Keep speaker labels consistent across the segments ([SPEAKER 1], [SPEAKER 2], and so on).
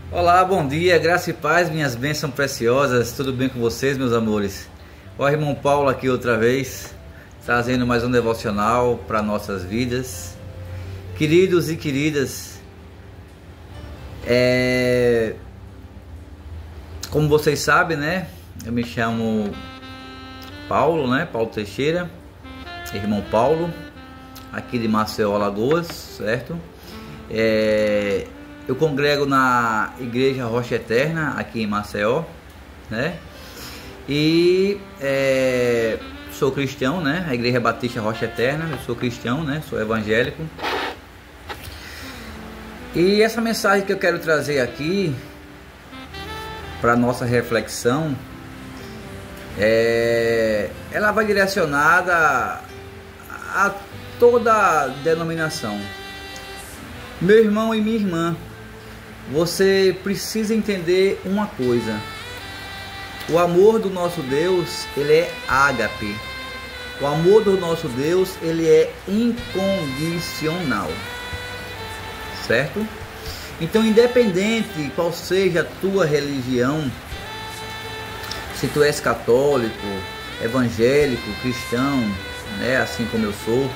[SPEAKER 1] Olá, bom dia, graça e paz, minhas bênçãos preciosas, tudo bem com vocês, meus amores? O irmão Paulo aqui outra vez, trazendo mais um devocional para nossas vidas. Queridos e queridas, como vocês sabem, né? Eu me chamo Paulo, né? Paulo Teixeira, irmão Paulo, aqui de Maceió, Alagoas, certo? Eu congrego na Igreja Rocha Eterna, aqui em Maceió, né? E sou cristão, né? A Igreja Batista Rocha Eterna, eu sou cristão, né? Sou evangélico. E essa mensagem que eu quero trazer aqui para nossa reflexão, ela vai direcionada a toda denominação. Meu irmão e minha irmã, você precisa entender uma coisa: o amor do nosso Deus, ele é ágape. O amor do nosso Deus, ele é incondicional, certo? Então, independente qual seja a tua religião, se tu és católico, evangélico, cristão, né, assim como eu sou,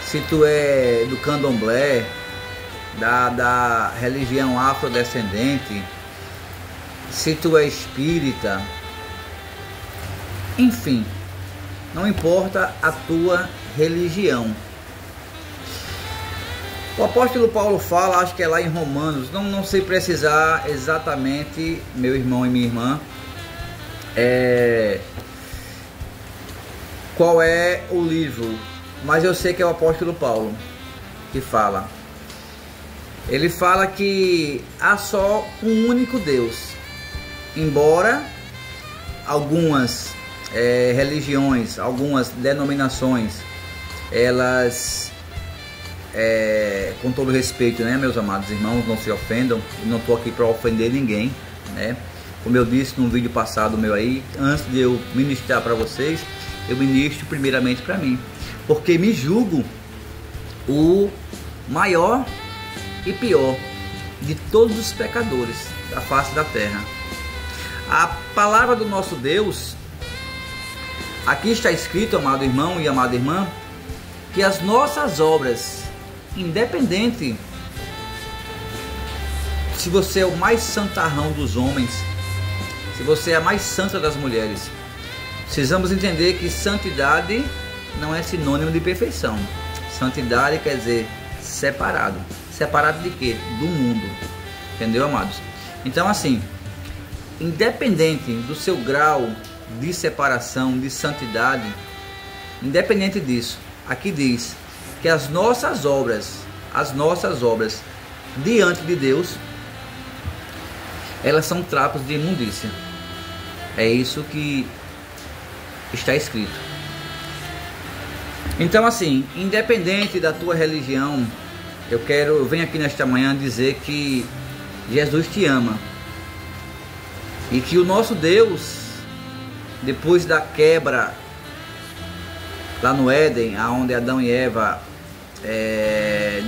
[SPEAKER 1] se tu é do candomblé, da religião afrodescendente, se tu é espírita, enfim, não importa a tua religião. O apóstolo Paulo fala, acho que é lá em Romanos, não sei precisar exatamente, meu irmão e minha irmã, qual é o livro, mas eu sei que é o apóstolo Paulo que fala. Ele fala que há só um único Deus, embora algumas religiões, algumas denominações, elas, com todo respeito, né, meus amados irmãos, não se ofendam, não estou aqui para ofender ninguém, né? Como eu disse num vídeo passado meu aí, antes de eu ministrar para vocês, eu ministro primeiramente para mim, porque me julgo o maior e pior de todos os pecadores da face da terra. A palavra do nosso Deus, aqui está escrito, amado irmão e amada irmã, que as nossas obras, independente se você é o mais santarrão dos homens, se você é a mais santa das mulheres, precisamos entender que santidade não é sinônimo de perfeição. Santidade quer dizer separado. Separado de quê? Do mundo. Entendeu, amados? Então, assim, independente do seu grau de separação, de santidade, independente disso, aqui diz que as nossas obras diante de Deus, elas são trapos de imundícia. É isso que está escrito. Então, assim, independente da tua religião, eu venho aqui nesta manhã dizer que Jesus te ama e que o nosso Deus, depois da quebra lá no Éden, onde Adão e Eva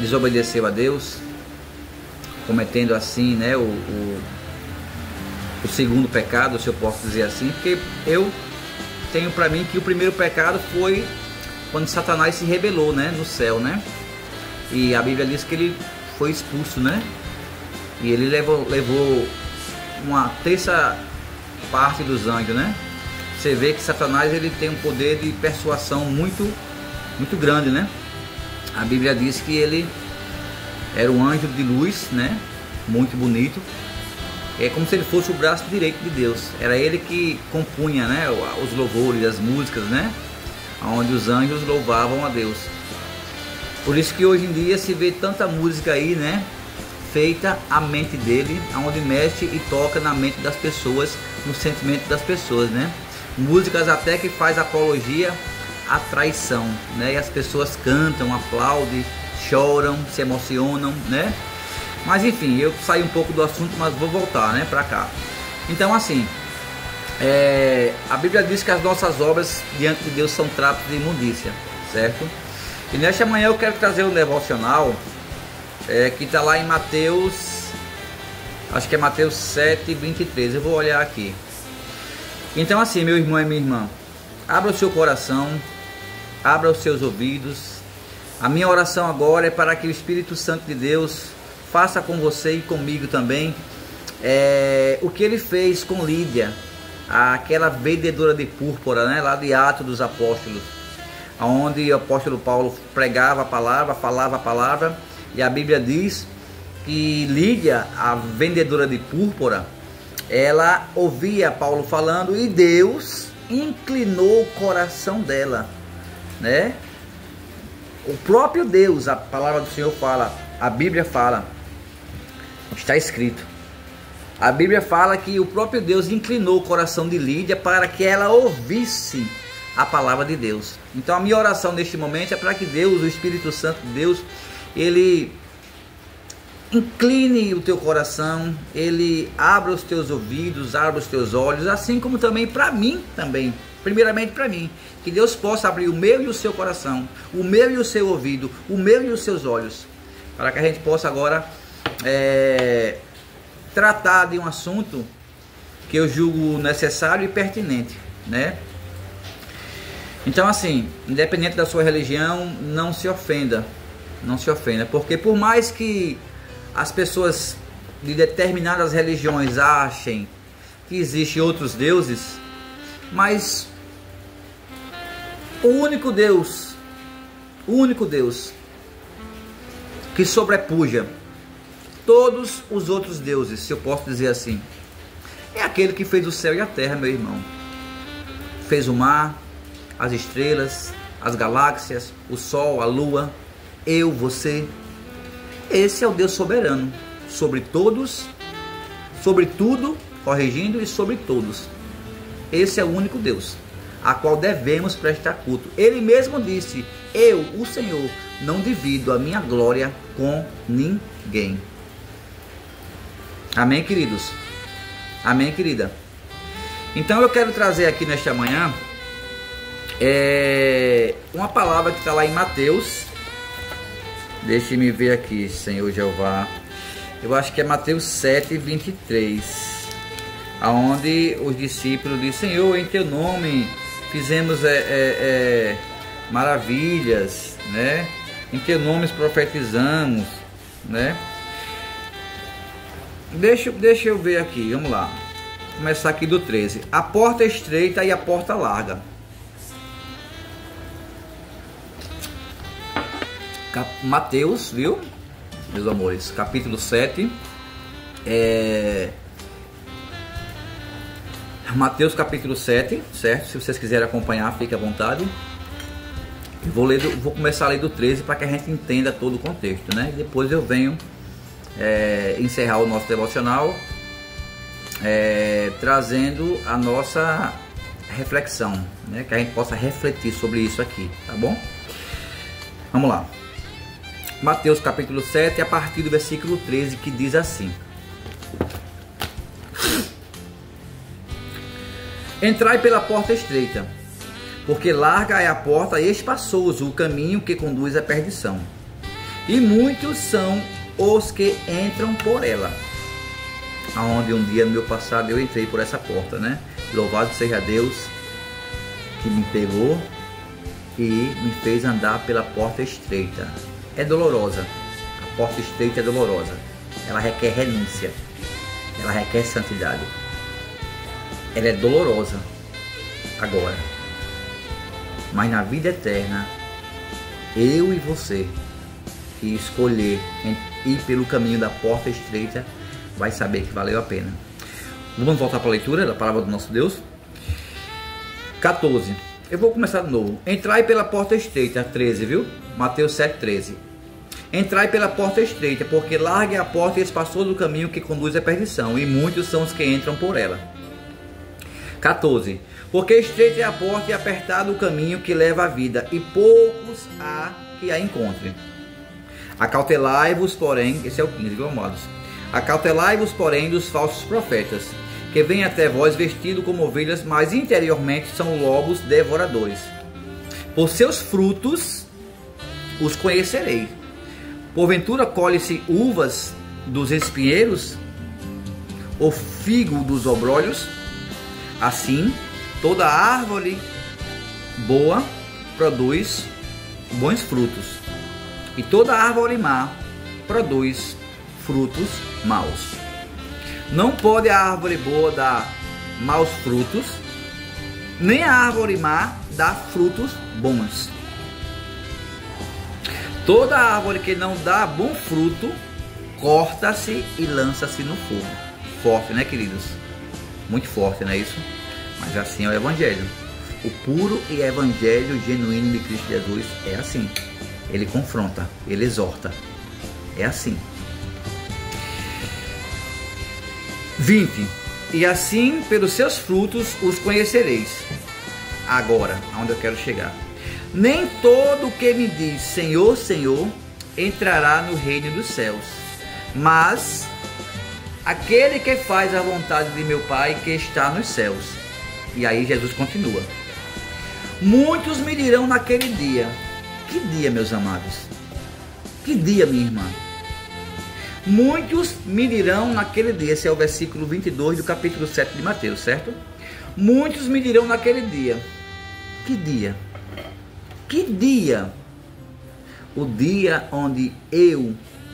[SPEAKER 1] desobedeceu a Deus, cometendo assim, né, o segundo pecado, se eu posso dizer assim, porque eu tenho para mim que o primeiro pecado foi quando Satanás se rebelou, né, no céu, né? E a Bíblia diz que ele foi expulso, né? E ele levou uma terça parte dos anjos, né? Você vê que Satanás, ele tem um poder de persuasão muito grande, né? A Bíblia diz que ele era um anjo de luz, né? Muito bonito. É como se ele fosse o braço direito de Deus. Era ele que compunha, né, os louvores, as músicas, né? Onde os anjos louvavam a Deus. Por isso que hoje em dia se vê tanta música aí, né, feita à mente dele, onde mexe e toca na mente das pessoas, no sentimento das pessoas, né? Músicas até que faz apologia à traição, né? E as pessoas cantam, aplaudem, choram, se emocionam, né? Mas enfim, eu saí um pouco do assunto, mas vou voltar, né, para cá. Então, assim, a Bíblia diz que as nossas obras diante de Deus são trapos de imundícia, certo? E nesta manhã eu quero trazer um devocional que está lá em Mateus Acho que é Mateus 7, 23. Eu vou olhar aqui. Então assim, meu irmão e minha irmã, abra o seu coração, abra os seus ouvidos. A minha oração agora é para que o Espírito Santo de Deus faça com você e comigo também o que ele fez com Lídia, aquela vendedora de púrpura, né, lá de Atos dos Apóstolos, onde o apóstolo Paulo pregava a palavra, falava a palavra, e a Bíblia diz que Lídia, a vendedora de púrpura, ela ouvia Paulo falando e Deus inclinou o coração dela, né? O próprio Deus, a palavra do Senhor fala, a Bíblia fala, está escrito. A Bíblia fala que o próprio Deus inclinou o coração de Lídia para que ela ouvisse a palavra de Deus. Então a minha oração neste momento é para que Deus, o Espírito Santo de Deus, ele incline o teu coração, ele abra os teus ouvidos, abra os teus olhos, assim como também para mim também. Primeiramente para mim, que Deus possa abrir o meu e o seu coração, o meu e o seu ouvido, o meu e os seus olhos, para que a gente possa agora tratar de um assunto que eu julgo necessário e pertinente, né? Então assim, independente da sua religião, não se ofenda, porque por mais que as pessoas de determinadas religiões achem que existem outros deuses, mas o único Deus que sobrepuja todos os outros deuses, se eu posso dizer assim, é aquele que fez o céu e a terra, meu irmão. Fez o mar, as estrelas, as galáxias, o sol, a lua, eu, você. Esse é o Deus soberano sobre todos, sobre tudo, corrigindo, e sobre todos. Esse é o único Deus a qual devemos prestar culto. Ele mesmo disse: eu, o Senhor, não divido a minha glória com ninguém. Amém, queridos? Amém, querida? Então eu quero trazer aqui nesta manhã uma palavra que está lá em Mateus. Deixe-me ver aqui, Senhor Jeová. Eu acho que é Mateus 7, 23. Aonde os discípulos dizem: Senhor, em teu nome fizemos maravilhas, né? Em teu nome profetizamos, né? Deixa eu ver aqui, vamos lá. Vou começar aqui do 13. A porta estreita e a porta larga. Mateus, viu, meus amores? Capítulo 7. Mateus capítulo 7, certo? Se vocês quiserem acompanhar, fique à vontade. Vou começar a ler do 13 para que a gente entenda todo o contexto, né? E depois eu venho encerrar o nosso devocional trazendo a nossa reflexão, né? Que a gente possa refletir sobre isso aqui, tá bom? Vamos lá. Mateus capítulo 7, a partir do versículo 13, que diz assim: Entrai pela porta estreita, porque larga é a porta e espaçoso o caminho que conduz à perdição, e muitos são os que entram por ela. Aonde um dia no meu passado eu entrei por essa porta, né? Louvado seja Deus que me pegou e me fez andar pela porta estreita. É dolorosa, a porta estreita é dolorosa, ela requer renúncia, ela requer santidade, ela é dolorosa agora, mas na vida eterna, eu e você que escolher ir pelo caminho da porta estreita, vai saber que valeu a pena. Vamos voltar para a leitura da palavra do nosso Deus. 14. Eu vou começar de novo. Entrai pela porta estreita, 13, viu? Mateus 7, 13. Entrai pela porta estreita, porque larga é a porta e espaçoso o caminho que conduz à perdição, e muitos são os que entram por ela. 14. Porque estreita é a porta e apertado o caminho que leva à vida, e poucos há que a encontrem. Acautelai-vos, porém, esse é o 15, viu, amados? Acautelai-vos, porém, dos falsos profetas, que vêm até vós vestidos como ovelhas, mas interiormente são lobos devoradores. Por seus frutos os conhecereis. Porventura colhe-se uvas dos espinheiros? o figo dos obrolhos, assim toda árvore boa produz bons frutos, e toda árvore má produz frutos maus. Não pode a árvore boa dar maus frutos, nem a árvore má dar frutos bons. Toda árvore que não dá bom fruto, corta-se e lança-se no fogo. Forte, né, queridos? Muito forte, não é isso? Mas assim é o Evangelho. O puro e Evangelho genuíno de Cristo Jesus é assim. Ele confronta, ele exorta. É assim. 20. E assim pelos seus frutos os conhecereis. Agora, aonde eu quero chegar. Nem todo que me diz Senhor, Senhor entrará no reino dos céus, mas aquele que faz a vontade de meu Pai que está nos céus. E aí Jesus continua. Muitos me dirão naquele dia. Que dia, meus amados? Que dia, minha irmã? Muitos me dirão naquele dia. Esse é o versículo 22 do capítulo 7 de Mateus, certo? Muitos me dirão naquele dia. Que dia? Que dia? O dia onde eu,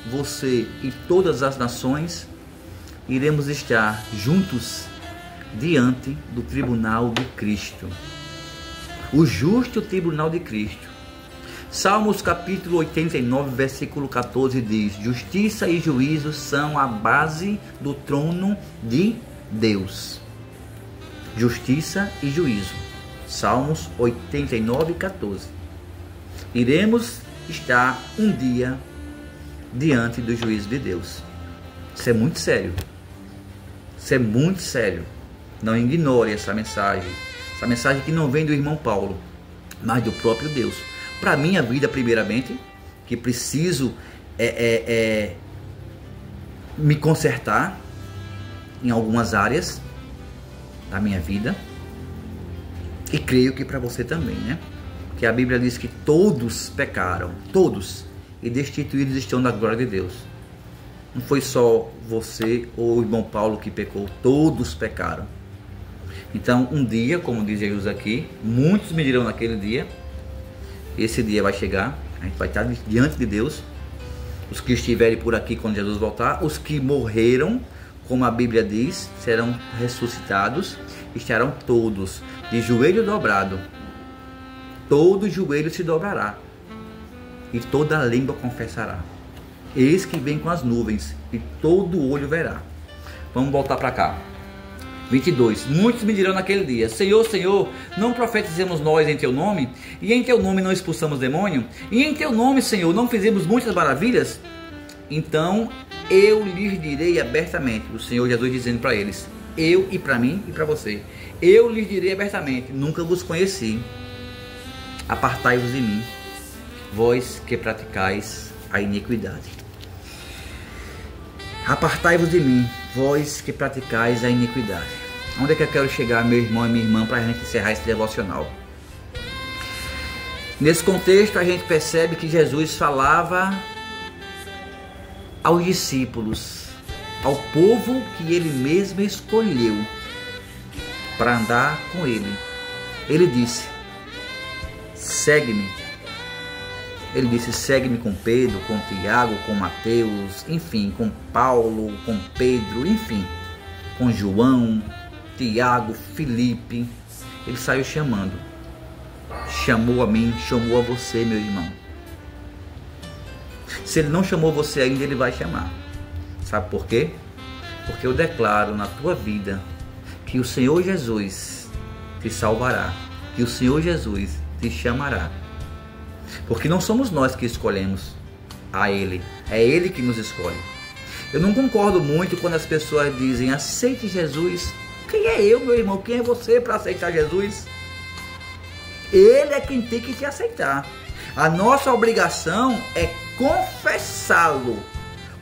[SPEAKER 1] você e todas as nações iremos estar juntos diante do tribunal de Cristo. O justo tribunal de Cristo. Salmos capítulo 89, versículo 14 diz: justiça e juízo são a base do trono de Deus. Justiça e juízo. Salmos 89, 14. Iremos estar um dia diante do juízo de Deus. Isso é muito sério. Isso é muito sério. Não ignore essa mensagem. Essa mensagem que não vem do irmão Paulo, mas do próprio Deus. Para minha vida, primeiramente, que preciso me consertar em algumas áreas da minha vida. E creio que para você também, né? Que a Bíblia diz que todos pecaram, todos, e destituídos estão da glória de Deus. Não foi só você ou o irmão Paulo que pecou, todos pecaram. Então, um dia, como diz Jesus aqui, muitos me dirão naquele dia. Esse dia vai chegar, a gente vai estar diante de Deus. Os que estiverem por aqui quando Jesus voltar, os que morreram, como a Bíblia diz, serão ressuscitados, estarão todos de joelho dobrado. Todo joelho se dobrará e toda língua confessará. Eis que vem com as nuvens e todo olho verá. Vamos voltar para cá. 22. Muitos me dirão naquele dia: Senhor, Senhor, não profetizemos nós em teu nome? E em teu nome não expulsamos demônio? E em teu nome, Senhor, não fizemos muitas maravilhas? Então eu lhes direi abertamente, o Senhor Jesus dizendo para eles, eu e para mim e para você, eu lhes direi abertamente: nunca vos conheci. Apartai-vos de mim, vós que praticais a iniquidade. Apartai-vos de mim, vós que praticais a iniquidade. Onde é que eu quero chegar, meu irmão e minha irmã, para a gente encerrar esse devocional? Nesse contexto, a gente percebe que Jesus falava aos discípulos, ao povo que ele mesmo escolheu para andar com ele. Ele disse: segue-me. Ele disse: segue-me com Pedro, com Tiago, com Mateus, enfim, com Paulo, com Pedro, enfim, com João, Tiago, Filipe. Ele saiu chamando. Chamou a mim, chamou a você, meu irmão. Se ele não chamou você ainda, ele vai chamar. Sabe por quê? Porque eu declaro na tua vida que o Senhor Jesus te salvará, que o Senhor Jesus te chamará. Porque não somos nós que escolhemos a Ele, é Ele que nos escolhe. Eu não concordo muito quando as pessoas dizem: aceite Jesus. Quem é eu, meu irmão? Quem é você para aceitar Jesus? Ele é quem tem que te aceitar. A nossa obrigação é confessá-lo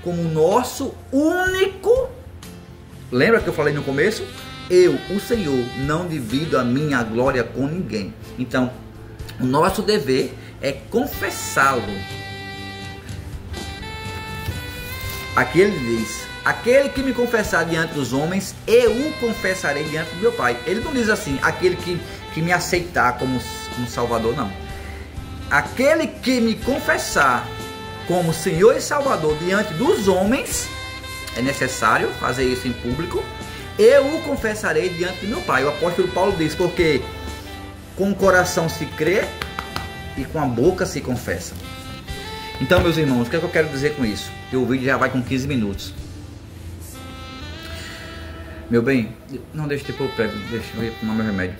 [SPEAKER 1] como nosso único. Lembra que eu falei no começo? Eu, o Senhor, não divido a minha glória com ninguém. Então, o nosso dever é confessá-lo. Aqui ele diz: aquele que me confessar diante dos homens, eu o confessarei diante do meu Pai. Ele não diz assim, aquele que me aceitar como Salvador, não. Aquele que me confessar como Senhor e Salvador diante dos homens, é necessário fazer isso em público, eu o confessarei diante do meu Pai. O apóstolo Paulo diz, porque com o coração se crê e com a boca se confessa. Então, meus irmãos, o que é que eu quero dizer com isso? Que o vídeo já vai com 15 minutos. Meu bem, não deixa depois eu pego, deixa eu ir tomar meu remédio.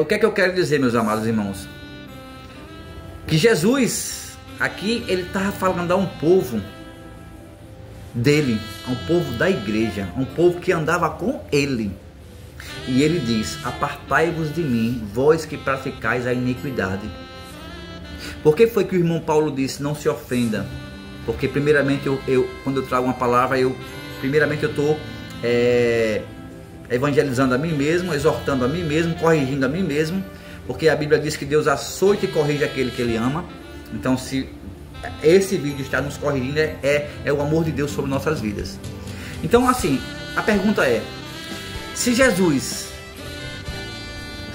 [SPEAKER 1] O que é que eu quero dizer, meus amados irmãos? Que Jesus, aqui, ele estava falando a um povo dele, a um povo da igreja, a um povo que andava com ele. E ele diz, apartai-vos de mim, vós que praticais a iniquidade. Por que foi que o irmão Paulo disse, não se ofenda? Porque primeiramente, quando eu trago uma palavra, primeiramente eu estou evangelizando a mim mesmo, exortando a mim mesmo, corrigindo a mim mesmo, porque a Bíblia diz que Deus açoita e corrige aquele que Ele ama. Então, se esse vídeo está nos corrigindo, é o amor de Deus sobre nossas vidas. Então, assim, a pergunta é, se Jesus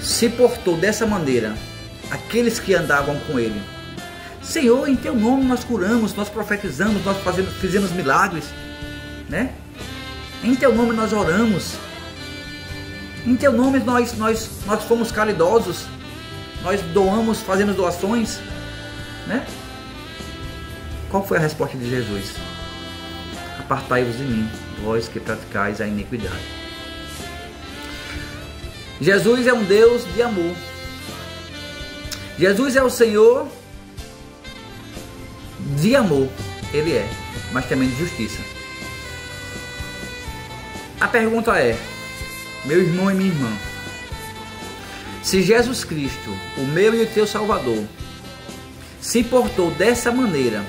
[SPEAKER 1] se portou dessa maneira, aqueles que andavam com Ele, Senhor, em Teu nome nós curamos, nós profetizamos, nós fizemos milagres, né? Em Teu nome nós oramos, em Teu nome nós fomos caridosos, nós doamos, fazemos doações, né? Qual foi a resposta de Jesus? Apartai-vos de mim, vós que praticais a iniquidade. Jesus é um Deus de amor. Jesus é o Senhor de amor, Ele é, mas também de justiça. A pergunta é, meu irmão e minha irmã, se Jesus Cristo, o meu e o teu Salvador, se portou dessa maneira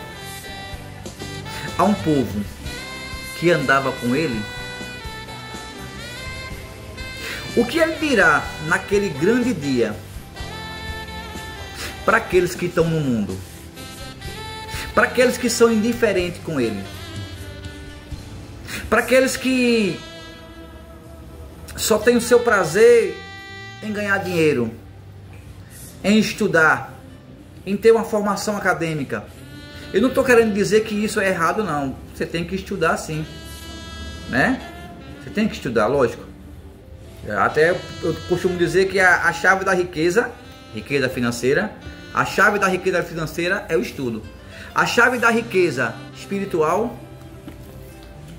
[SPEAKER 1] a um povo que andava com Ele, o que Ele dirá naquele grande dia para aqueles que estão no mundo, para aqueles que são indiferentes com Ele, para aqueles que só têm o seu prazer em ganhar dinheiro, em estudar, em ter uma formação acadêmica. Eu não estou querendo dizer que isso é errado, não. Você tem que estudar sim, né? Você tem que estudar, lógico. Até eu costumo dizer que a chave da riqueza financeira, a chave da riqueza financeira é o estudo. A chave da riqueza espiritual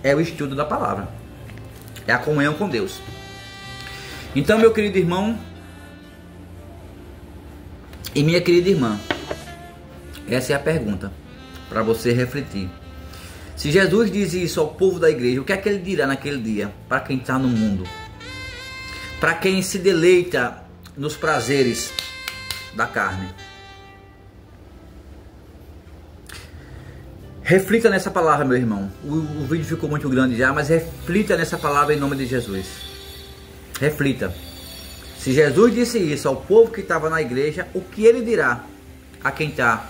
[SPEAKER 1] é o estudo da palavra, é a comunhão com Deus. Então, meu querido irmão e minha querida irmã, essa é a pergunta para você refletir. Se Jesus diz isso ao povo da igreja, o que é que Ele dirá naquele dia para quem está no mundo? Para quem se deleita nos prazeres da carne? Reflita nessa palavra, meu irmão. O vídeo ficou muito grande já, mas reflita nessa palavra em nome de Jesus. Reflita. Se Jesus disse isso ao povo que estava na igreja, o que Ele dirá a quem está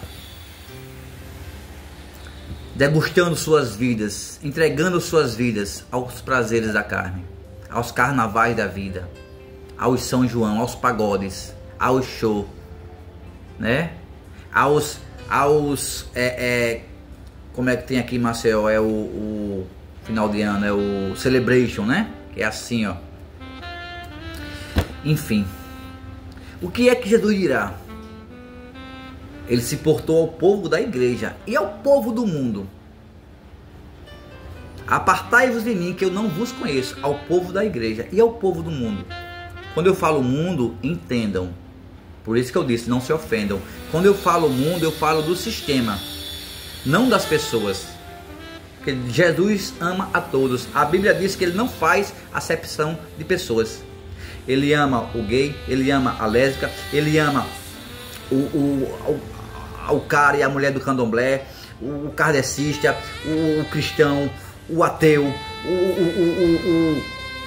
[SPEAKER 1] degustando suas vidas, entregando suas vidas aos prazeres da carne, aos carnavais da vida, aos São João, aos pagodes, aos show, né? Como é que tem aqui em Maceió, é o final de ano, é o Celebration, né? Que é assim, ó. Enfim, o que é que Jesus dirá? Ele se portou ao povo da igreja e ao povo do mundo. Apartai-vos de mim, que eu não vos conheço, ao povo da igreja e ao povo do mundo. Quando eu falo mundo, entendam. Por isso que eu disse, não se ofendam. Quando eu falo mundo, eu falo do sistema, não das pessoas. Porque Jesus ama a todos. A Bíblia diz que Ele não faz acepção de pessoas. Ele ama o gay, Ele ama a lésbica, Ele ama o cara e a mulher do candomblé, o kardecista, o cristão, o ateu,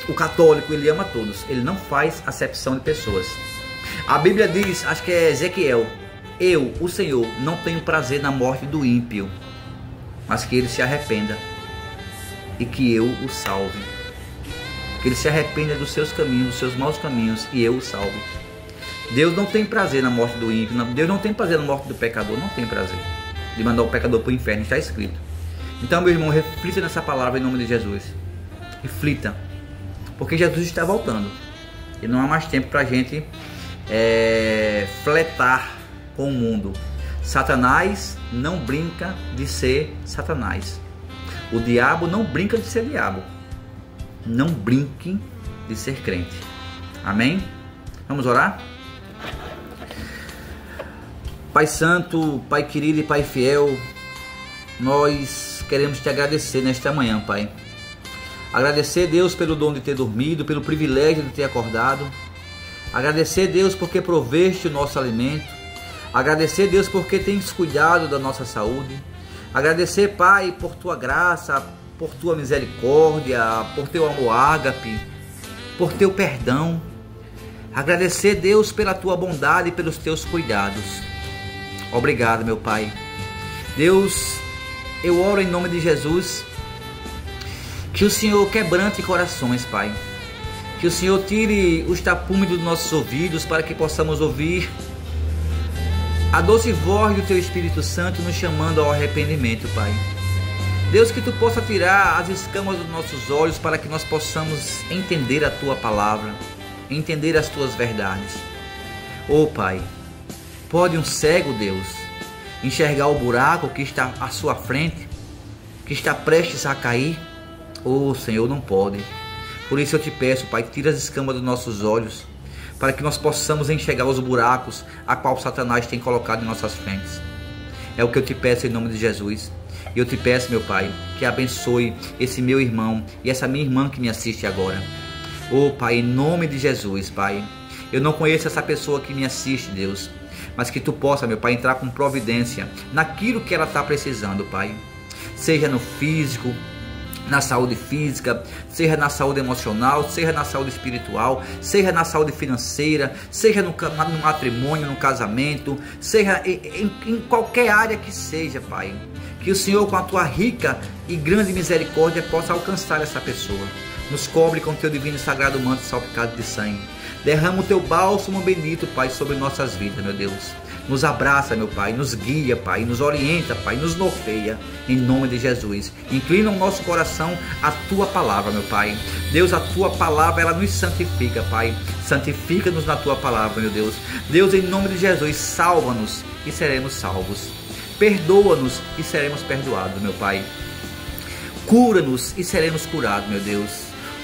[SPEAKER 1] o católico. Ele ama todos. Ele não faz acepção de pessoas. A Bíblia diz, acho que é Ezequiel, eu, o Senhor, não tenho prazer na morte do ímpio, mas que ele se arrependa e que eu o salve. Que ele se arrependa dos seus caminhos, dos seus maus caminhos, e eu o salve. Deus não tem prazer na morte do ímpio, Deus não tem prazer na morte do pecador, não tem prazer de mandar o pecador para o inferno, está escrito. Então, meu irmão, reflita nessa palavra em nome de Jesus. Reflita, porque Jesus está voltando e não há mais tempo para a gente fletar com o mundo. Satanás não brinca de ser Satanás. O diabo não brinca de ser diabo. Não brinque de ser crente. Amém? Vamos orar? Pai Santo, Pai querido e Pai fiel, nós queremos te agradecer nesta manhã, Pai. Agradecer, Deus, pelo dom de ter dormido, pelo privilégio de ter acordado. Agradecer, Deus, porque proveste o nosso alimento. Agradecer, Deus, porque tens cuidado da nossa saúde. Agradecer, Pai, por tua graça, por tua misericórdia, por teu amor ágape, por teu perdão. Agradecer, Deus, pela tua bondade e pelos teus cuidados. Obrigado, meu Pai. Deus, eu oro em nome de Jesus, que o Senhor quebrante corações, Pai. Que o Senhor tire os tapumes dos nossos ouvidos para que possamos ouvir a doce voz do Teu Espírito Santo nos chamando ao arrependimento, Pai. Deus, que Tu possa tirar as escamas dos nossos olhos para que nós possamos entender a Tua palavra, entender as Tuas verdades. Oh, Pai, pode um cego, Deus, enxergar o buraco que está à sua frente, que está prestes a cair? Oh, Senhor, não pode. Por isso eu te peço, Pai, tira as escamas dos nossos olhos, para que nós possamos enxergar os buracos a qual Satanás tem colocado em nossas frentes. É o que eu te peço em nome de Jesus. E eu te peço, meu Pai, que abençoe esse meu irmão e essa minha irmã que me assiste agora. Oh, Pai, em nome de Jesus, Pai. Eu não conheço essa pessoa que me assiste, Deus, mas que Tu possa, meu Pai, entrar com providência naquilo que ela está precisando, Pai. Seja no físico, na saúde física, seja na saúde emocional, seja na saúde espiritual, seja na saúde financeira, seja no matrimônio, no casamento, seja em qualquer área que seja, Pai. Que o Senhor, com a Tua rica e grande misericórdia, possa alcançar essa pessoa. Nos cobre com Teu divino e sagrado manto salpicado de sangue. Derrama o Teu bálsamo bendito, Pai, sobre nossas vidas, meu Deus. Nos abraça, meu Pai, nos guia, Pai, nos orienta, Pai, nos norteia, em nome de Jesus. Inclina o nosso coração à Tua palavra, meu Pai. Deus, a Tua palavra, ela nos santifica, Pai. Santifica-nos na Tua palavra, meu Deus. Deus, em nome de Jesus, salva-nos e seremos salvos. Perdoa-nos e seremos perdoados, meu Pai. Cura-nos e seremos curados, meu Deus.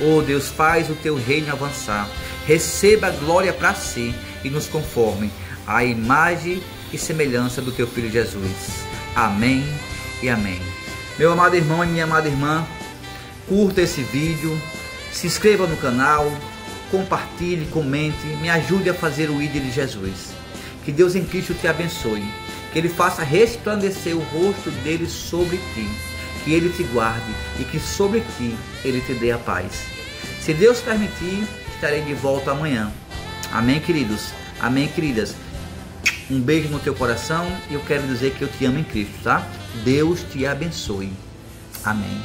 [SPEAKER 1] Oh, Deus, faz o Teu reino avançar. Receba a glória para si e nos conforme à imagem e semelhança do Teu Filho Jesus. Amém e amém. Meu amado irmão e minha amada irmã, curta esse vídeo, se inscreva no canal, compartilhe, comente, me ajude a fazer o ID de Jesus. Que Deus em Cristo te abençoe, que Ele faça resplandecer o rosto dele sobre ti, que Ele te guarde e que sobre ti Ele te dê a paz. Se Deus permitir, estarei de volta amanhã. Amém, queridos? Amém, queridas? Um beijo no teu coração e eu quero dizer que eu te amo em Cristo, tá? Deus te abençoe. Amém.